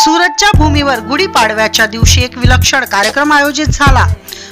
सुरतच्या भूमीवर गुढीपाडव्याच्या दिवशी एक विलक्षण कार्यक्रम आयोजित झाला।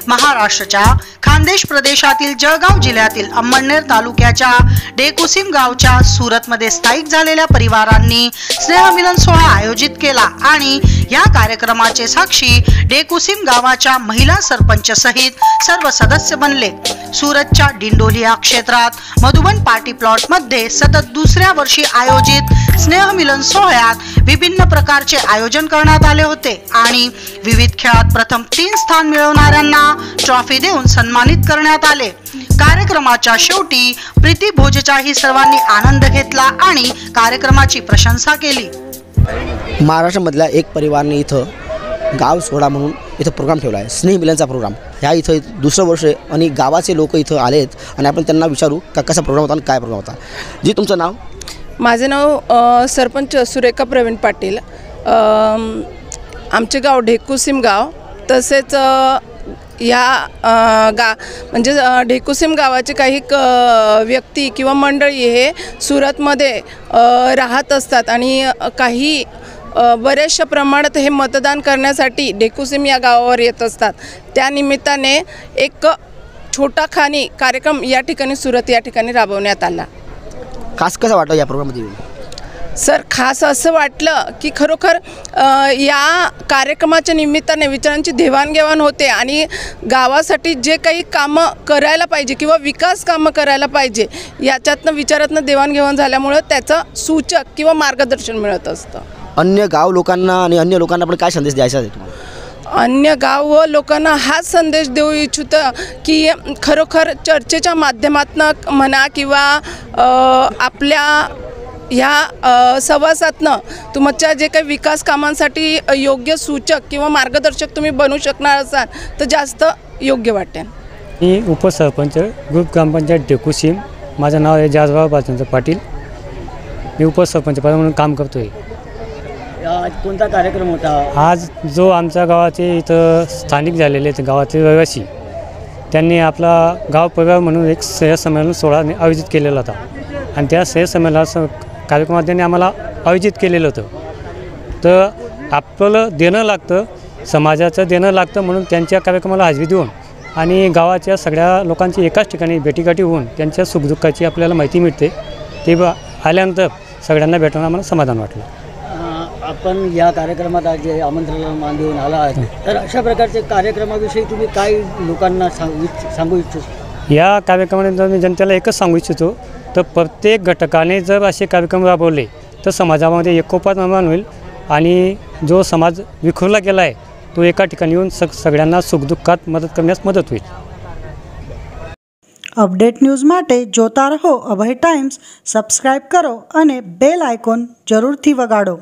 महाराष्ट्राच्या खानदेश प्रदेशातील जळगाव जिल्ह्यातील अंमळनेर तालुक्याच्या डेकुसिम गावच्या सुरतमध्ये स्थायिक झालेल्या परिवारांनी स्नेहमिलन सोहळा आयोजित केला आणि या कार्यक्रमाचे साक्षी डेकुसिम गावाच्या महिला सरपंच सहित सर्व सदस्य बनले। सुरतच्या डिंडोली या क्षेत्रात मधुबन पार्टी प्लॉट मध्ये सतत दुसऱ्या वर्षी आयोजित स्नेहमिलन सोहळ्यात विभिन्न प्रकारचे आयोजन करण्यात आले होते आणि विविध खेळात प्रथम 3 स्थान मिळवणाऱ्यांना ट्रॉफी देऊन सन्मानित करण्यात आले। कार्यक्रमाच्या शेवटी प्रीती भोजचाही सर्वांनी आनंद घेतला आणि कार्यक्रमाची प्रशंसा केली। महाराष्ट्रामधल्या एक परिवाराने इथं गाव सोहळा म्हणून इथं प्रोग्राम ठेवला आहे, स्नेहमिलनचा प्रोग्राम। ह्या इथं दुसरं वर्ष आणि गावाचे लोक इथं आलेत आणि आपण त्यांना विचारू का कसा प्रोग्राम होता आणि काय प्रोग्राम होता। जी, तुमचं नाव? माझे नाव सरपंच सुरेखा प्रवीण पाटील। आमचे गाव ढेकुसिम गाव, तसेच या म्हणजे ढेकुसिम गावाचे काही व्यक्ती किंवा मंडळी हे सुरतमध्ये राहत असतात आणि काही बऱ्याचशा प्रमाणात हे मतदान करण्यासाठी ढेकुसिम या गावावर येत असतात। त्या निमित्ताने एक छोटा खानी कार्यक्रम या ठिकाणी सुरत या ठिकाणी राबवण्यात आला। खास कसं वाटलं या प्रोग्राममध्ये? सर, खास असं वाटलं की खरोखर या कार्यक्रमाच्या निमित्ताने विचारांची देवाणघेवाण होते आणि गावासाठी जे काही कामं करायला पाहिजे किंवा विकास कामं करायला पाहिजे याच्यातनं विचारातनं देवाणघेवाण झाल्यामुळं त्याचं सूचक किंवा मार्गदर्शन मिळत असतं। अन्य गाव लोकांना आणि अन्य लोकांना आपण काय संदेश द्यायचा आहे तुम्हाला? अन्य गाव व लोकांना हाच संदेश देऊ इच्छितो की खरोखर चर्चेच्या माध्यमातून म्हणा किंवा आपल्या ह्या सहवासातनं तुमच्या जे काही विकास कामांसाठी योग्य सूचक किंवा मार्गदर्शक तुम्ही बनू शकणार असाल तर जास्त योग्य वाटेल। मी उपसरपंच ग्रुप ग्रामपंचायत डेकुसिम, माझं नाव आहे जाजराव बालचंद्र पाटील। मी उपसरपंच म्हणून काम करतो आहे। आज कोणता कार्यक्रम होता? आज जो आमच्या गावाचे इथं स्थानिक झालेले आहेत गावाचे रहिवासी, त्यांनी आपला गाव परिवार म्हणून एक स्नेहसंमेलन सोहळा आयोजित केलेला होता आणि त्या स्नेहसंमेलनाचं कार्यक्रमात त्यांनी आम्हाला आयोजित केलेलं होतं। तर आपलं देणं लागतं, समाजाचं देणं लागतं, म्हणून त्यांच्या कार्यक्रमाला हाजरी देऊन आणि गावाच्या सगळ्या लोकांची एकाच ठिकाणी भेटीगाठी होऊन त्यांच्या सुखदुःखाची आपल्याला माहिती मिळते। ते आल्यानंतर सगळ्यांना भेटून आम्हाला समाधान वाटलं। आपण या कार्यक्रमात आज आमंत्रणाला मान देऊन आला आहे, तर अशा प्रकारचे कार्यक्रमाविषयी तुम्ही काय लोकांना सांगू इच्छितो? या कार्यक्रमाने मी जनतेला एकच सांगू इच्छितो, तर प्रत्येक घटकाने जर असे कार्यक्रम राबवले तर समाजामध्ये एकोपा निर्माण होईल आणि जो समाज विखुरला गेला आहे तो एका ठिकाणी येऊन सगळ्यांना सुखदुःखात मदत करण्यास मदत होईल। अपडेट न्यूज़ माटे जोता रहो अभय टाइम्स। सब्सक्राइब करो અને બેલ આઇકોન જરૂરથી વગાડો।